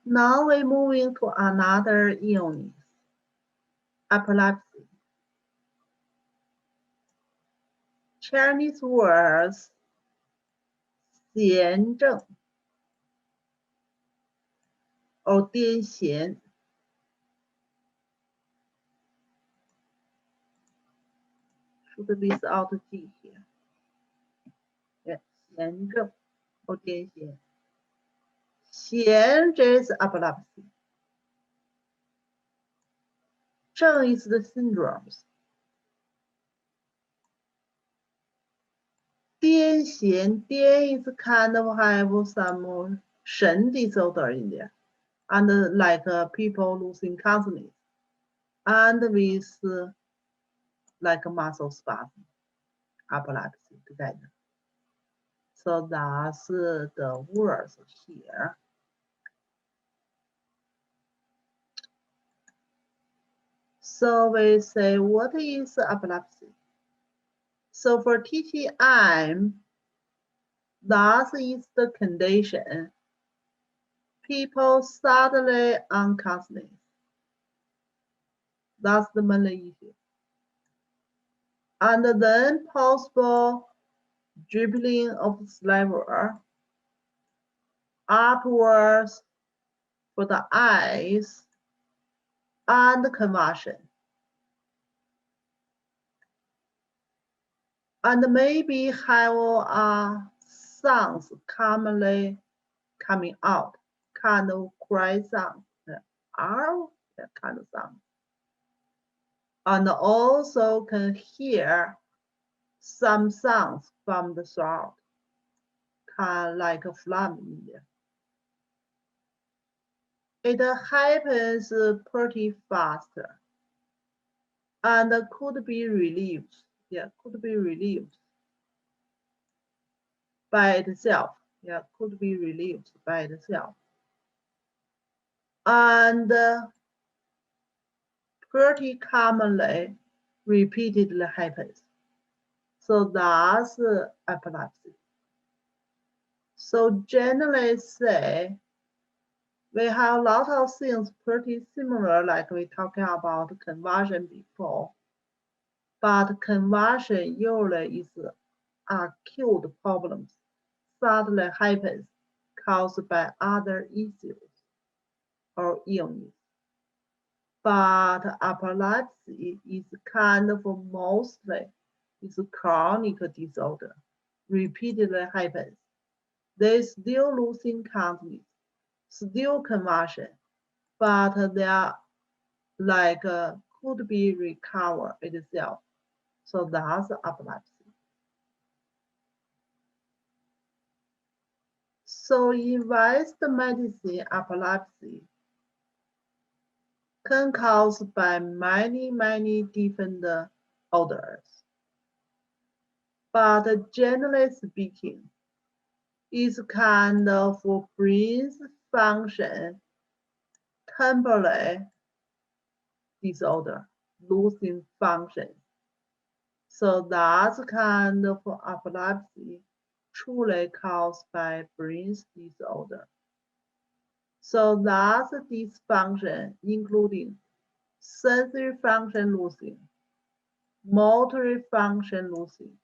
Now we're moving to another illness, epilepsy. Chinese words 痫症 or 癫痫. Should be without G here. Yeah, 痫症 or 癫痫. 痫 is epilepsy. 症 is the syndromes. 癫痫 is kind of have some shen disorder in there, and like people losing consciousness, and with like muscle spasm, epilepsy together. So that's the words here. So we say, what is epilepsy? So for TTM, that is the condition. People suddenly unconscious. That's the main issue. And then possible dribbling of saliva upwards for the eyes and convulsion. And maybe have sounds commonly coming out, kind of cry sound, R kind of sound. And also can hear some sounds from the throat, kind of like a phlegm in there. It happens pretty fast and could be relieved. Yeah, could be relieved by itself. Yeah, could be relieved by itself. And pretty commonly, repeatedly happens. So that's epilepsy. So generally say, we have a lot of things pretty similar, like we talking about convulsion before. But convulsion usually is acute problems, suddenly happens, caused by other issues or illness. But epilepsy is kind of mostly is a chronic disorder, repeatedly happens. They still losing consciousness, still convulsion, but they are like could be recovered itself. So that's epilepsy. So in Western medicine, epilepsy can cause by many different orders. But generally speaking, it's kind of brain function temporary disorder, losing function. So that's kind of epilepsy truly caused by brain disorder. So that's dysfunction, including sensory function losing, motor function losing.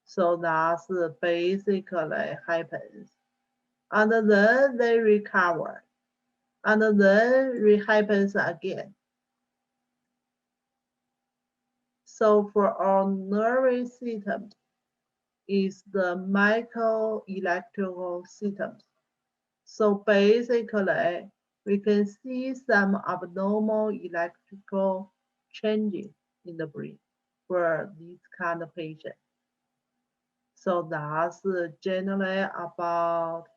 So that's basically happens. And then they recover. And then it happens again. So for our nervous system is the microelectrical systems. So basically, we can see some abnormal electrical changes in the brain for this kind of patient. So that's generally about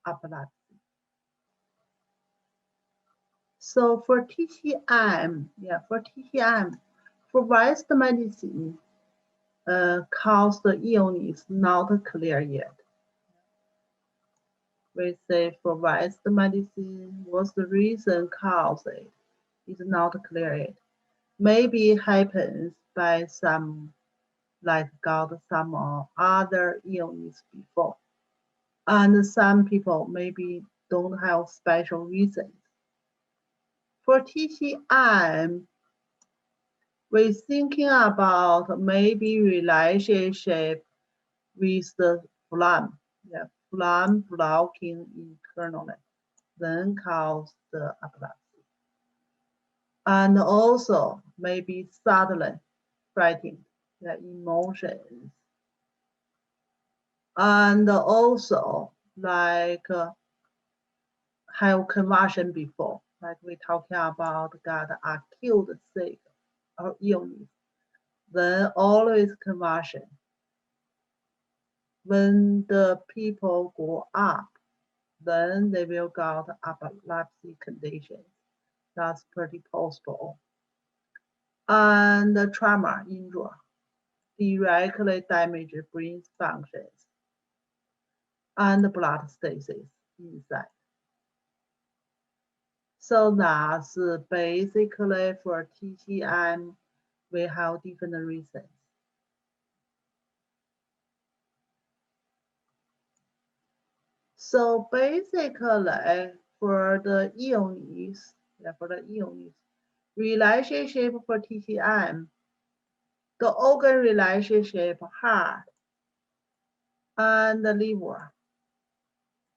epilepsy. So for TTM, for Western medicine, cause the illness not clear yet. We say for Western medicine, what's the reason cause it is not clear yet. Maybe it happens by some, like got some other illness before. And some people maybe don't have special reasons. For TCM, we're thinking about maybe relationship with the phlegm, phlegm blocking internally, then cause the epilepsy. And also maybe suddenly frightened, emotions. And also like have convulsion before, like we talking about got acute sick or illness, then always convulsion. When the people grow up, then they will got epilepsy condition. That's pretty possible. And the trauma injury directly damage brain functions and blood stasis inside. So that's basically for TCM, we have different reasons. So basically for the illness, relationship for TCM, the organ relationship, heart and the liver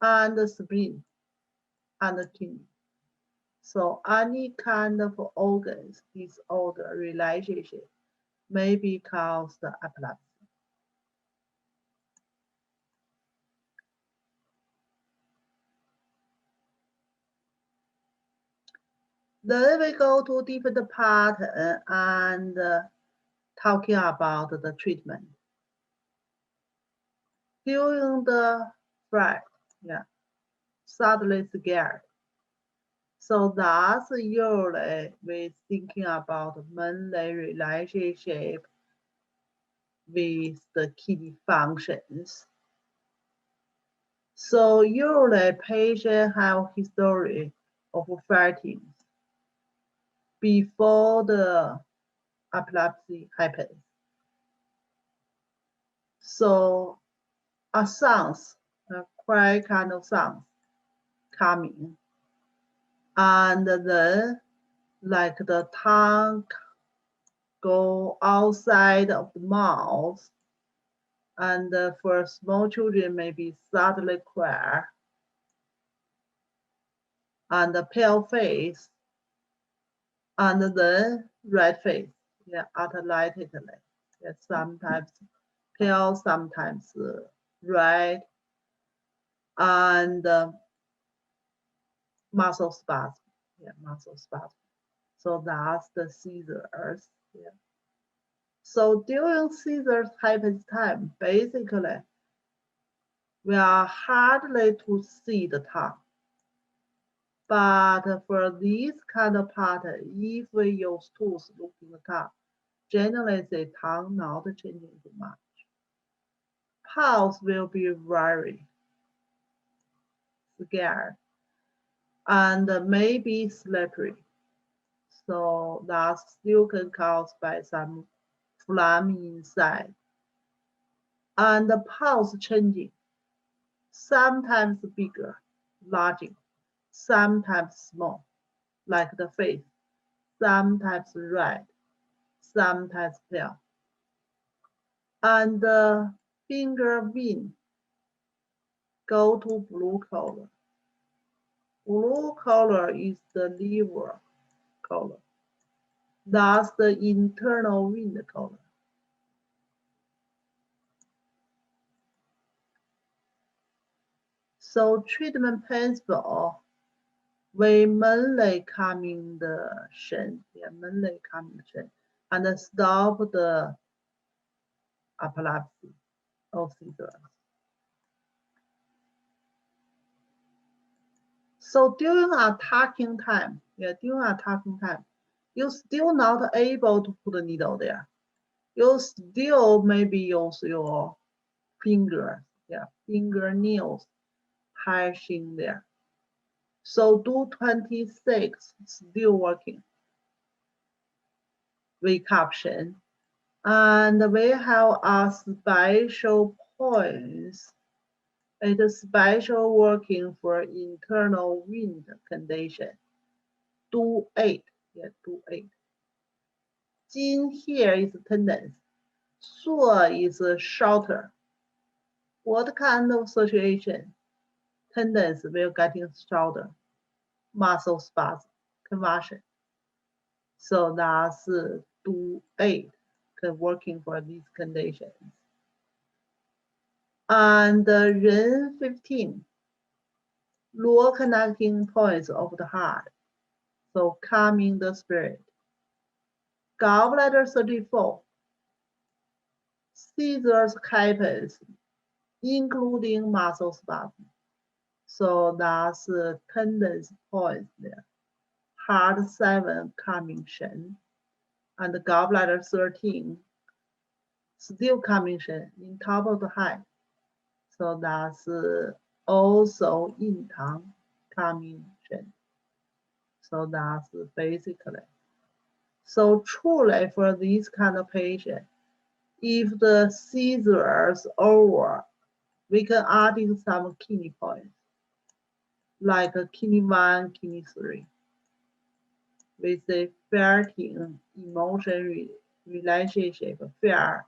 and the spleen and the kidney. So any kind of organs disorder relationship may be caused epilepsy. Then we go to different pattern and talking about the treatment. During the fright, suddenly scared. So that's usually we thinking about mainly relationship with the kidney functions. So usually patient have history of fighting before the epilepsy happens. So a sounds, a cry kind of sounds coming, and then like the tongue go outside of the mouth, and for small children maybe suddenly cry, and the pale face, and then red face, automatically, sometimes pale, sometimes red, and muscle spasm, muscle spasm. So that's the seizures. So during seizures happens time, basically, we are hardly to see the tongue. But for this kind of pattern, if we use tools looking the tongue, generally the tongue not changing too much. Pulse will be very scared and maybe slippery. So that still can cause by some phlegm inside. And the pulse changing, sometimes bigger, larger, sometimes small, like the face, sometimes red, sometimes pale. And the finger vein go to blue color. Blue color is the liver color. That's the internal vein color. So treatment principle, we mainly calming the shen, mainly calming the shen, and stop the epilepsy or seizures. So during attacking time, you're still not able to put the needle there. You still maybe use your fingers, fingernails, touching there. So do 26, still working. Recaption. And we have a special points It is special working for internal wind condition. Do 8. Yeah, do 8. Jin here is tendons. Suo is shorter. What kind of situation? Tendons will getting shorter. Muscle spasm, convulsion. So that's do 8 working for these conditions. And Ren 15, lower connecting points of the heart. So calming the spirit. Gallbladder 34, seizures happens, including muscle spasm. So that's tendons points there. Heart 7, calming Shen. And gallbladder 13, still calming Shen in top of the head. So that's also in Tang, calming Shen. So that's basically. So truly for this kind of patient, if the seizures over, we can add in some kidney points, like kidney 1, kidney 3. We say ferritin emotion relationship, fear,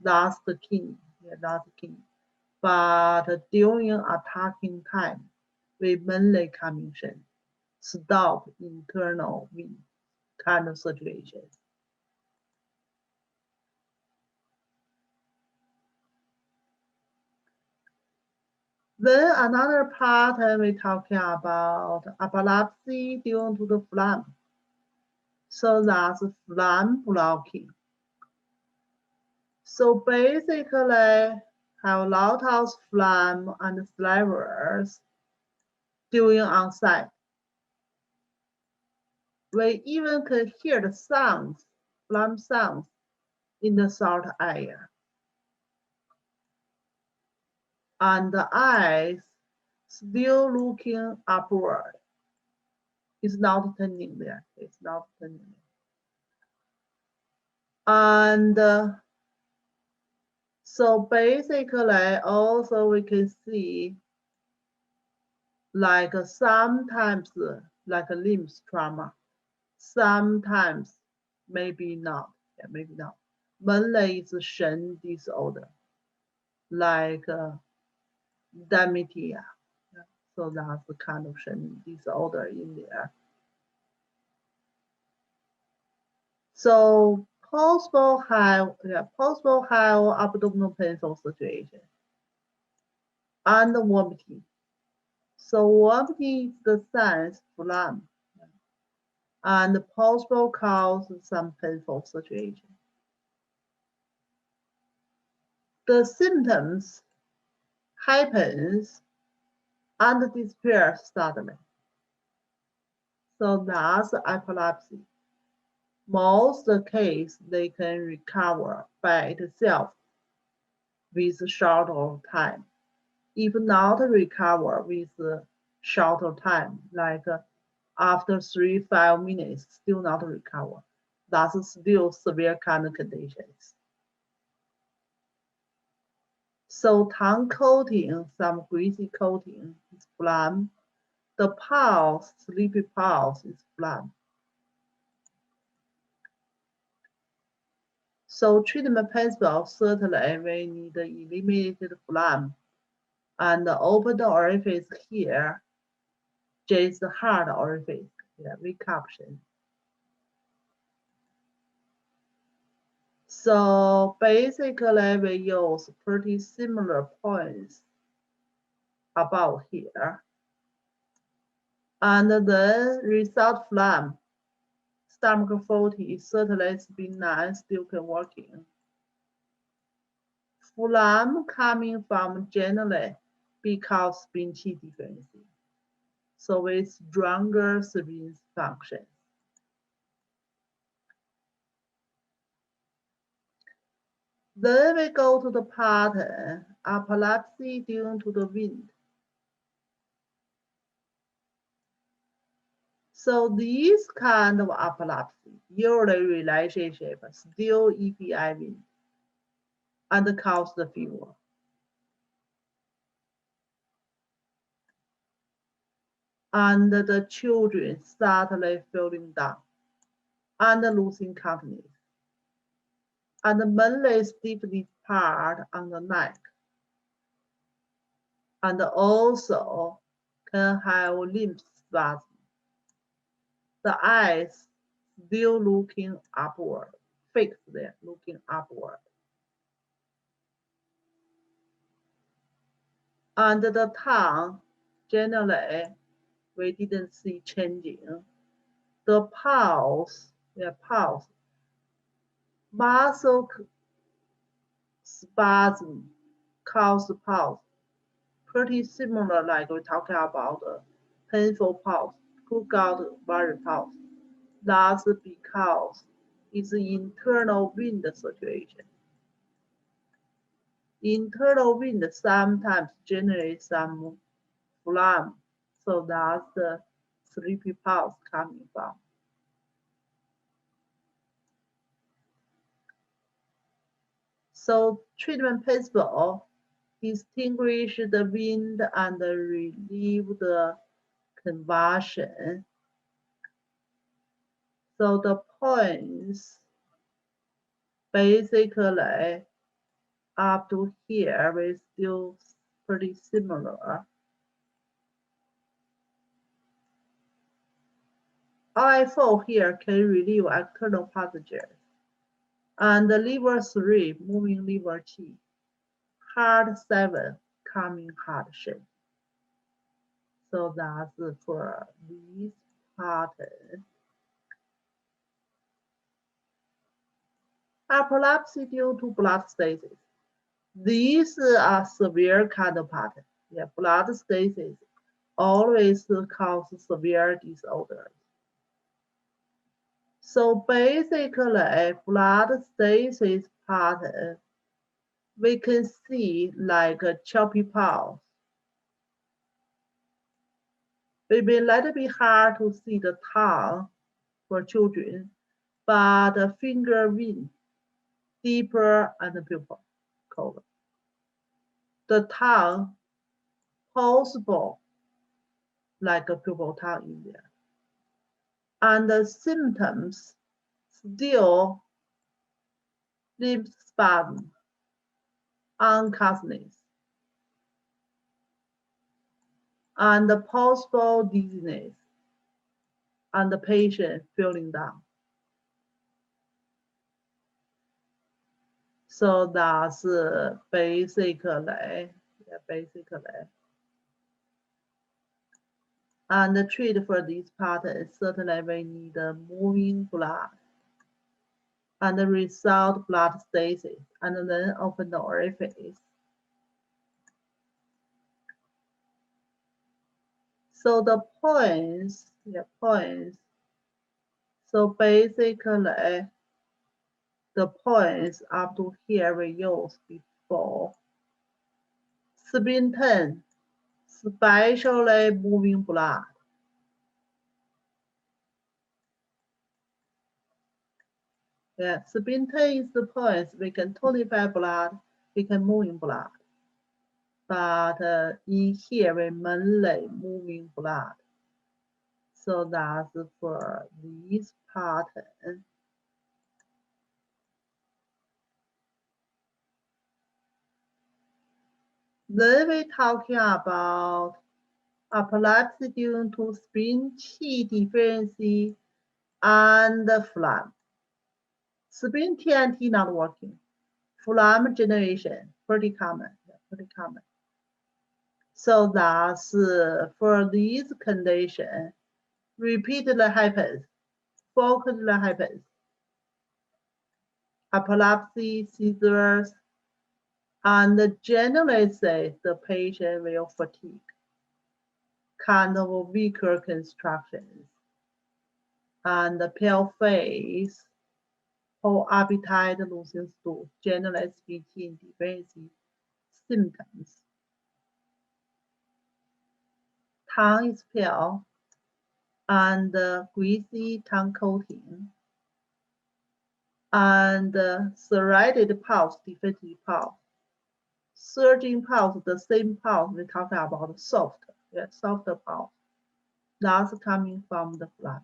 that's the kidney, yeah, that's the kidney. But during attacking time, we mainly commission, stop internal wind kind of situations. Then another pattern we talking about epilepsy due to the phlegm. So that's phlegm blocking. So basically, have a lot of phlegm and salivas during onset. We even can hear the sounds, phlegm sounds, in the salt air. And the eyes still looking upward. It's not turning there. It's not turning. And so basically, also we can see like sometimes like a limb trauma, sometimes maybe not. Yeah, maybe not. Mainly it's Shen disorder, like dementia. Yeah. So that's the kind of Shen disorder in there. So possible have abdominal painful situation and vomiting. So vomiting is the signs phlegm and possible cause some painful situation. The symptoms happens and disappear suddenly. So that's epilepsy. Most case they can recover by itself with shorter time. If not recover with shorter time, like after 3-5 minutes, still not recover, that's still severe kind of conditions. So tongue coating, some greasy coating is phlegm. The pulse, sleepy pulse is phlegm. So treatment principle, certainly we need eliminated phlegm and open the orifice here, just the hard orifice, yeah, recaption. So basically we use pretty similar points about here. And then result phlegm, stomach 40, certainly it's been nice, still can working. Phlegm coming from generally because spleen qi deficiency. So with stronger spleen function. Then we go to the pattern, epilepsy due to the wind. So this kind of epilepsy, usually relationship still EPI wind and cause the fever. and the children suddenly falling down and losing consciousness, and mainly stiffness part on the neck, and also can have limb spasm. The eyes still looking upward, fixed there, looking upward. And the tongue, generally, we didn't see changing. The pulse, muscle spasm cause pulse, pretty similar like we talked about the painful pulse, who got very pulse. That's because it's internal wind situation. Internal wind sometimes generates some phlegm, so that's the sleepy pulse coming from. So treatment principle, distinguish the wind and relieve the convulsion. So the points basically up to here is still pretty similar. I4 here can relieve external pathogens. And the liver 3, moving liver T. Heart 7, calming heart shape. So that's for this pattern. Epilepsy due to blood stasis. These are severe kind of pattern. Yeah, blood stasis always causes severe disorders. So basically, blood stasis pattern, we can see like a choppy pulse. It may little bit hard to see the tongue for children, but the finger vein deeper and the pupil color. The tongue possible like a pupil tongue in there. And the symptoms still limb spasm, unconsciousness, and the possible dizziness, and the patient feeling down. So that's basically. And the treat for this pattern, certainly we need moving blood and the result blood stasis, and then open the orifice. So the points, So basically, the points up to here we used before. Spin 10, especially moving blood. Yeah, spin 10 is the points. We can tonify blood, we can moving blood. But in here we mainly moving blood. So that's for this pattern. Then we're talking about epilepsy due to spin qi deficiency and phlegm. Spin TNT not working. Phlegm generation, pretty common. So that's for this condition, repeatedly happens, frequently happens. Epilepsy, seizures, and generally say the patient will fatigue, kind of weaker constructions, and the pale face, or appetite losing stool, generally speaking, deficiency symptoms. Tongue is pale and greasy tongue coating, and serrated pulse, defective pulse. Surging pulse, the same pulse we talked about, soft, softer pulse. That's coming from the blood.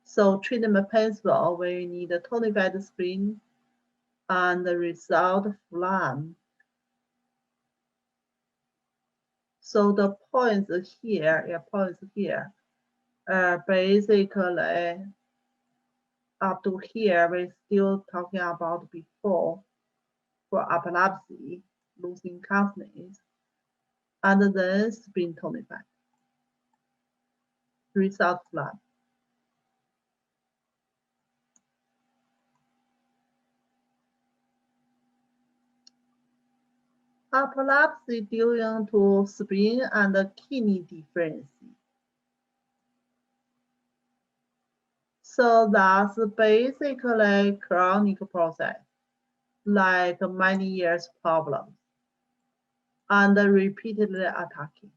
So treatment principle, we need a tonified spleen and the result phlegm. So the points here, basically up to here, we're still talking about before for epilepsy, losing consciousness, and then spleen tonified. Result phlegm. Epilepsy due to spleen and kidney deficiency. So that's basically chronic process, like many years problems, and repeatedly attacking.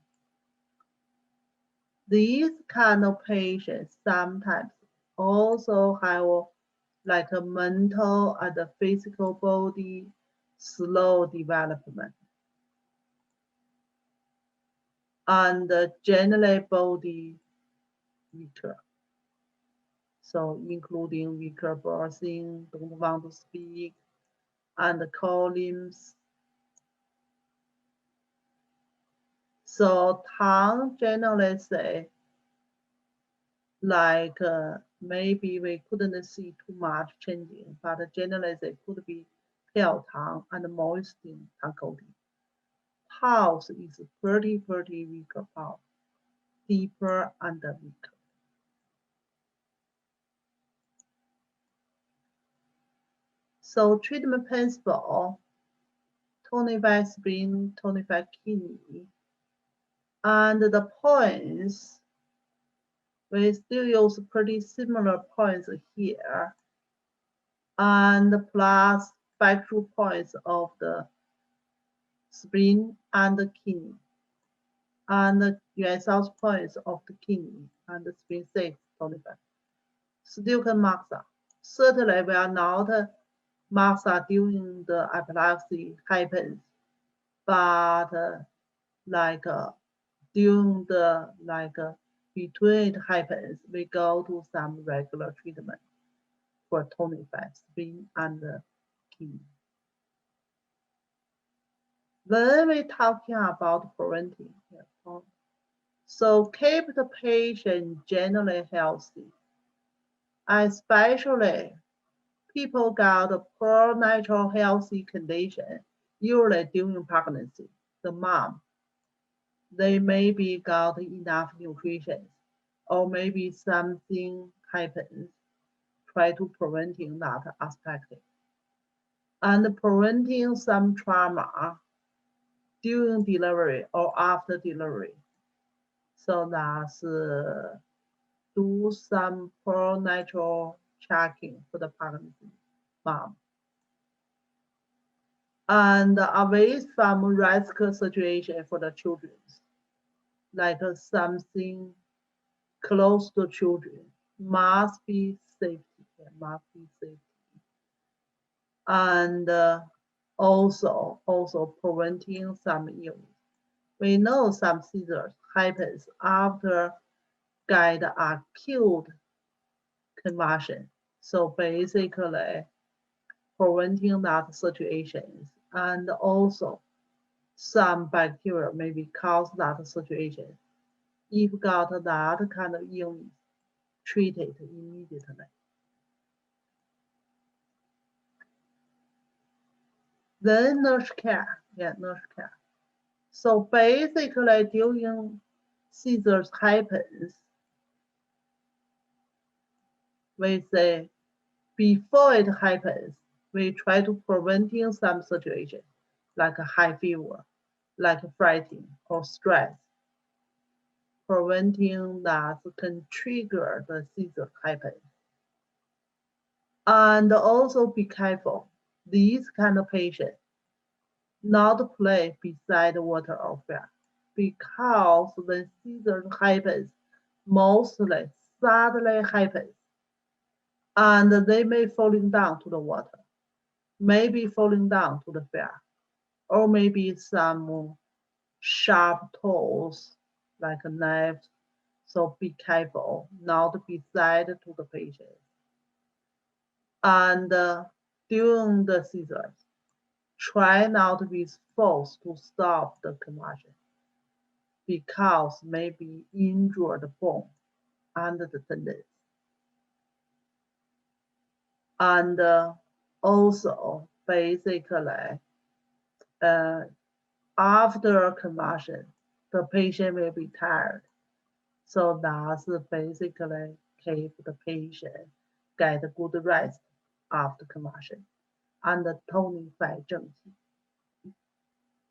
These kind of patients sometimes also have like a mental and a physical body slow development, and generally body weaker. So including weaker breathing, don't want to speak, and cold limbs. So Tang generally say, like maybe we couldn't see too much changing, but generally they could be pale tongue and moistening tongue coating. Pulse is pretty weaker pulse, deeper and weaker. So treatment principle, tonify spleen, tonify kidney, and the points, we still use pretty similar points here, and plus spectral points of the spleen and the kidney, and the Yuan points of the kidney and the spleen 6 tonified. Still can maxa. Certainly we are not maxa during the epilepsy happens, but like during the between it happens, we go to some regular treatment for tonify spleen and kidney. When we're talking about preventing, so keep the patient generally healthy, especially people got a poor natural healthy condition, usually during pregnancy. The mom, they maybe got enough nutrition, or maybe something happens. Try to preventing that aspect, and preventing some trauma during delivery or after delivery. So that's do some pro-natural checking for the pregnancy mom. And away from risk situation for the children, like something close to children, must be safety, must be safety. And also preventing some illness. We know some seizures happens after get acute convulsion. So basically preventing that situations, and also some bacteria maybe cause that situation. If got that kind of illness, treat it immediately. Then nurse care, nurse care. So basically during seizures happens, we say before it happens, we try to preventing some situation, like a high fever, like frightened or stress. Preventing that can trigger the seizure happen. And also be careful, these kind of patients not play beside water or fire, because when seizure happens, mostly suddenly happens, and they may falling down to the water, maybe falling down to the fire, or maybe some sharp tools like a knife. So be careful not beside to the patient. And during the seizures, try not to be forced to stop the convulsion because maybe injure the bone and the tendons. And also, basically, after convulsion, the patient may be tired. So that's basically keep the patient get good rest after convulsion and 痛快正气。